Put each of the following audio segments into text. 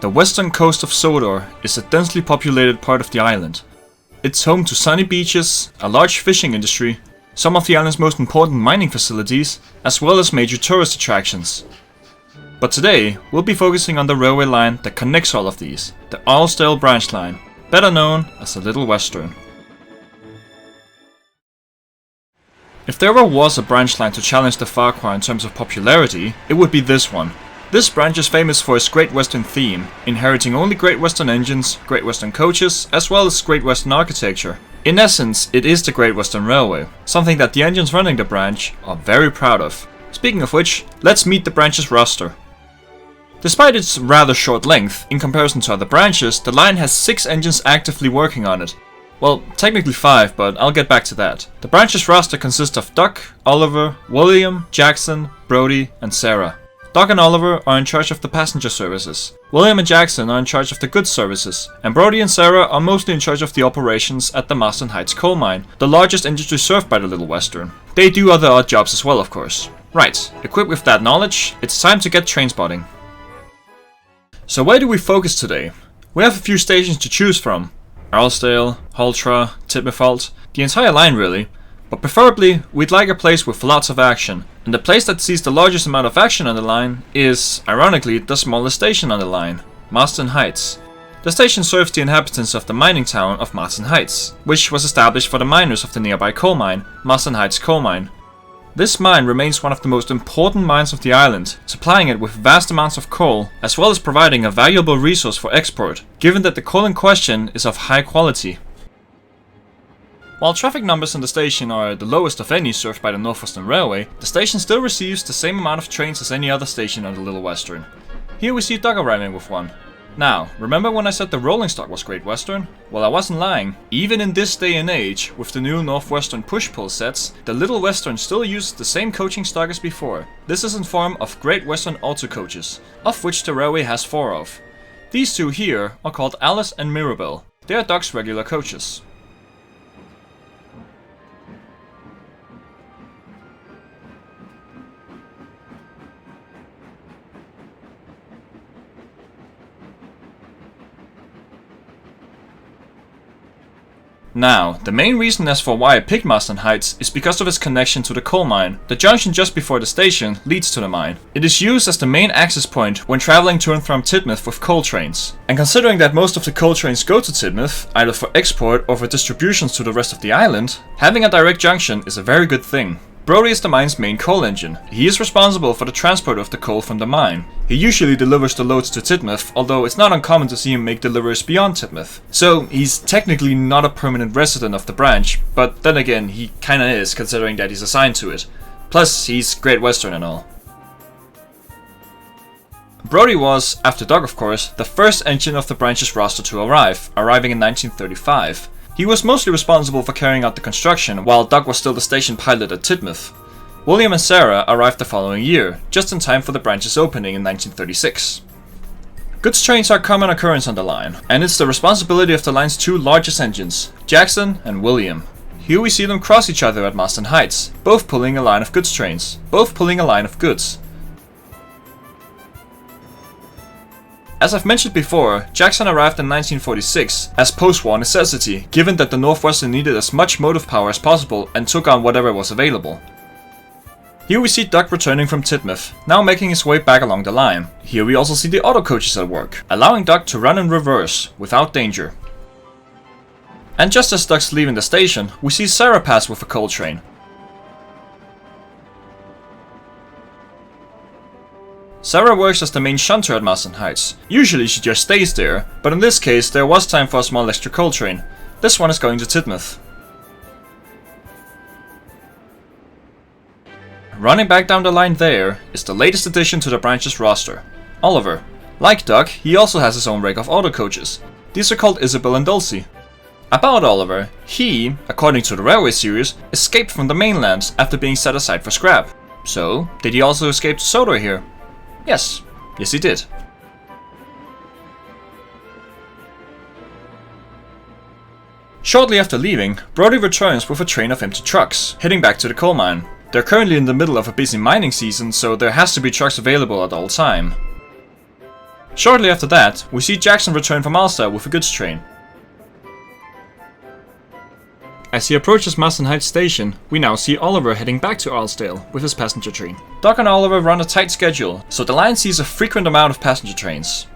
The western coast of Sodor is a densely populated part of the island. It's home to sunny beaches, a large fishing industry, some of the island's most important mining facilities, as well as major tourist attractions. But today, we'll be focusing on the railway line that connects all of these, the Arlesdale branch line, better known as the Little Western. If there ever was a branch line to challenge the Farquhar in terms of popularity, it would be this one. This branch is famous for its Great Western theme, inheriting only Great Western engines, Great Western coaches, as well as Great Western architecture. In essence, it is the Great Western Railway, something that the engines running the branch are very proud of. Speaking of which, let's meet the branch's roster. Despite its rather short length, in comparison to other branches, the line has 6 engines actively working on it. Well, technically 5, but I'll get back to that. The branch's roster consists of Doug, Oliver, William, Jackson, Brody, and Sarah. Doug and Oliver are in charge of the passenger services. William and Jackson are in charge of the goods services, and Brody and Sarah are mostly in charge of the operations at the Marston Heights coal mine, the largest industry served by the Little Western. They do other odd jobs as well, of course. Right, equipped with that knowledge, it's time to get Trainspotting. So where do we focus today? We have a few stations to choose from. Arlesdale, Holtra, Titmouth, the entire line really. But preferably, we'd like a place with lots of action. And the place that sees the largest amount of action on the line is, ironically, the smallest station on the line, Marston Heights. The station serves the inhabitants of the mining town of Marston Heights, which was established for the miners of the nearby coal mine, Marston Heights Coal Mine. This mine remains one of the most important mines of the island, supplying it with vast amounts of coal, as well as providing a valuable resource for export, given that the coal in question is of high quality. While traffic numbers in the station are the lowest of any served by the North Western Railway, the station still receives the same amount of trains as any other station on the Little Western. Here we see Doug arriving with one. Now, remember when I said the rolling stock was Great Western? Well, I wasn't lying. Even in this day and age, with the new North Western push-pull sets, the Little Western still uses the same coaching stock as before. This is in form of Great Western Auto coaches, of which the railway has 4 of. These 2 here are called Alice and Mirabelle. They are Doug's regular coaches. Now, the main reason as for why I picked Marston Heights is because of its connection to the coal mine. The junction just before the station leads to the mine. It is used as the main access point when traveling to and from Titmouth with coal trains. And considering that most of the coal trains go to Titmouth, either for export or for distributions to the rest of the island, having a direct junction is a very good thing. Brody is the mine's main coal engine. He is responsible for the transport of the coal from the mine. He usually delivers the loads to Titmouth, although it's not uncommon to see him make deliveries beyond Titmouth. So he's technically not a permanent resident of the branch, but then again, he kinda is, considering that he's assigned to it. Plus, he's Great Western and all. Brody was, after Doug of course, the first engine of the branch's roster to arrive, arriving in 1935. He was mostly responsible for carrying out the construction, while Doug was still the station pilot at Titmouth. William and Sarah arrived the following year, just in time for the branch's opening in 1936. Goods trains are a common occurrence on the line, and it's the responsibility of the line's 2 largest engines, Jackson and William. Here we see them cross each other at Marston Heights, both pulling a line of goods trains, both pulling a line of goods. As I've mentioned before, Jackson arrived in 1946 as post-war necessity, given that the North Western needed as much motive power as possible and took on whatever was available. Here we see Doug returning from Titmouth, now making his way back along the line. Here we also see the auto coaches at work, allowing Doug to run in reverse, without danger. And just as Doug's leaving the station, we see Sarah pass with a coal train. Sarah works as the main shunter at Marston Heights. Usually she just stays there, but in this case there was time for a small extra coal train. This one is going to Titmouth. Running back down the line there is the latest addition to the branch's roster, Oliver. Like Doug, he also has his own rig of auto coaches. These are called Isabel and Dulcie. About Oliver, he, according to the railway series, escaped from the mainland after being set aside for scrap. So, did he also escape to Sodor here? Yes he did. Shortly after leaving, Brody returns with a train of empty trucks, heading back to the coal mine. They're currently in the middle of a busy mining season, so there has to be trucks available at all time. Shortly after that, we see Jackson return from Ulster with a goods train. As he approaches Marston Heights station, we now see Oliver heading back to Arlesdale with his passenger train. Doug and Oliver run a tight schedule, so the line sees a frequent amount of passenger trains.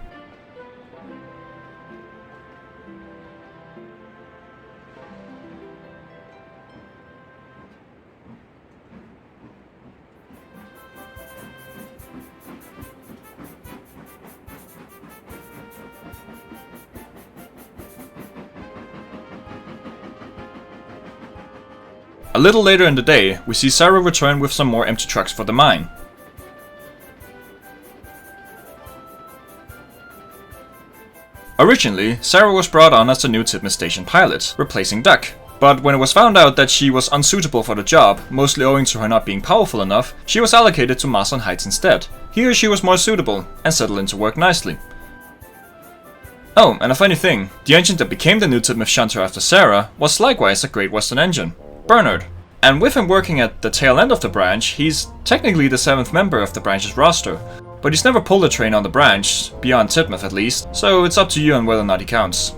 A little later in the day, we see Sarah return with some more empty trucks for the mine. Originally, Sarah was brought on as the new Titmus station pilot, replacing Duck. But when it was found out that she was unsuitable for the job, mostly owing to her not being powerful enough, she was allocated to Marston Heights instead. Here she was more suitable, and settled into work nicely. Oh, and a funny thing, the engine that became the new Titmus shunter after Sarah was likewise a Great Western engine, Bernard. And with him working at the tail end of the branch, he's technically the 7th member of the branch's roster. But he's never pulled a train on the branch, beyond Titmus at least, so it's up to you on whether or not he counts.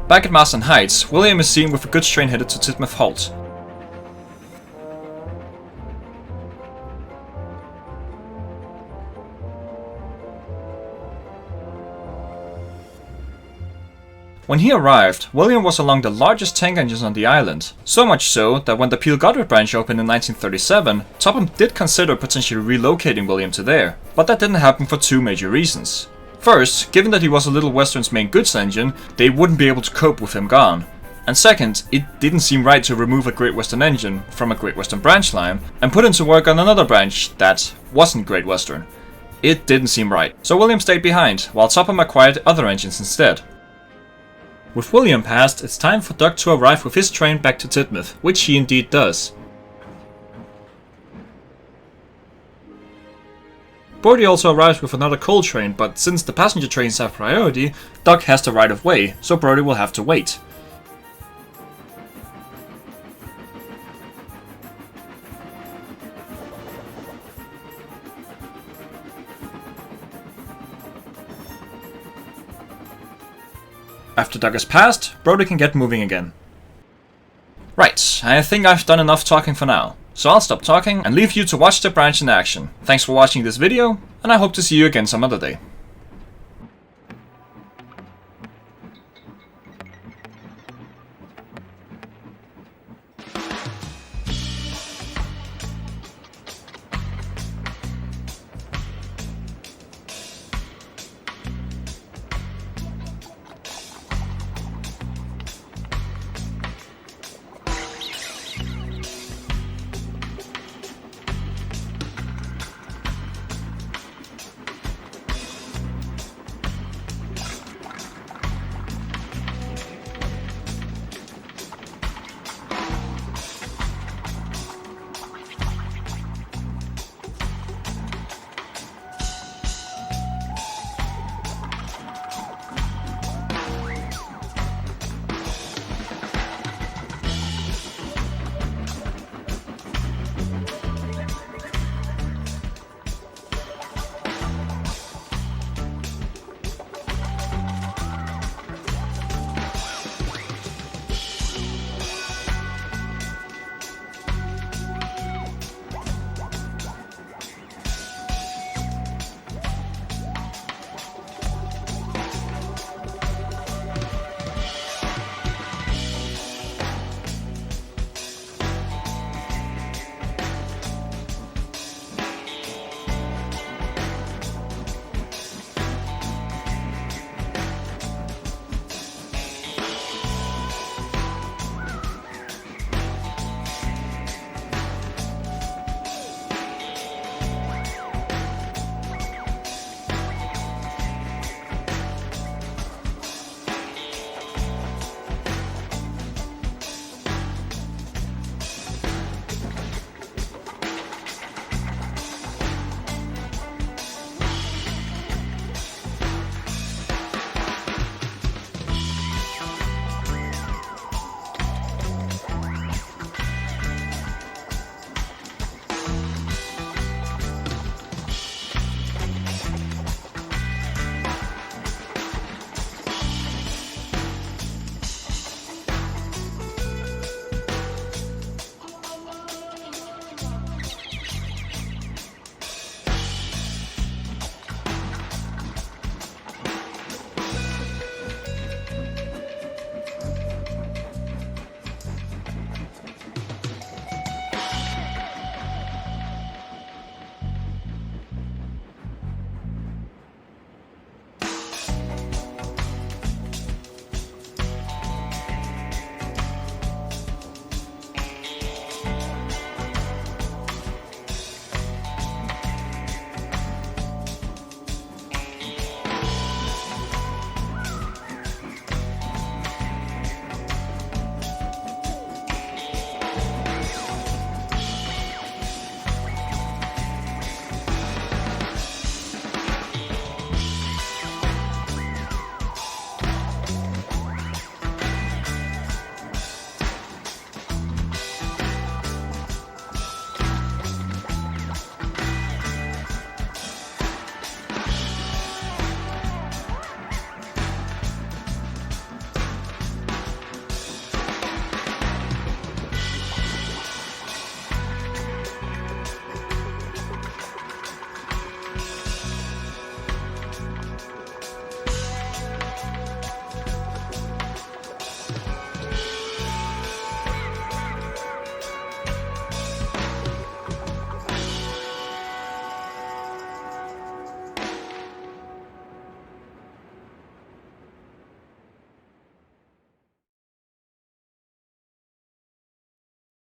Back at Marston Heights, William is seen with a goods train headed to Titmus Halt. When he arrived, William was along the largest tank engines on the island, so much so that when the Peel Goddard branch opened in 1937, Topham did consider potentially relocating William to there, but that didn't happen for two major reasons. First, given that he was a Little Western's main goods engine, they wouldn't be able to cope with him gone. And second, it didn't seem right to remove a Great Western engine from a Great Western branch line and put him to work on another branch that wasn't Great Western. It didn't seem right, so William stayed behind, while Topham acquired other engines instead. With William passed, it's time for Doug to arrive with his train back to Titmus, which he indeed does. Brody also arrives with another coal train, but since the passenger trains have priority, Doug has the right of way, so Brody will have to wait. After Doug has passed, Brody can get moving again. Right, I think I've done enough talking for now, so I'll stop talking and leave you to watch the branch in action. Thanks for watching this video, and I hope to see you again some other day.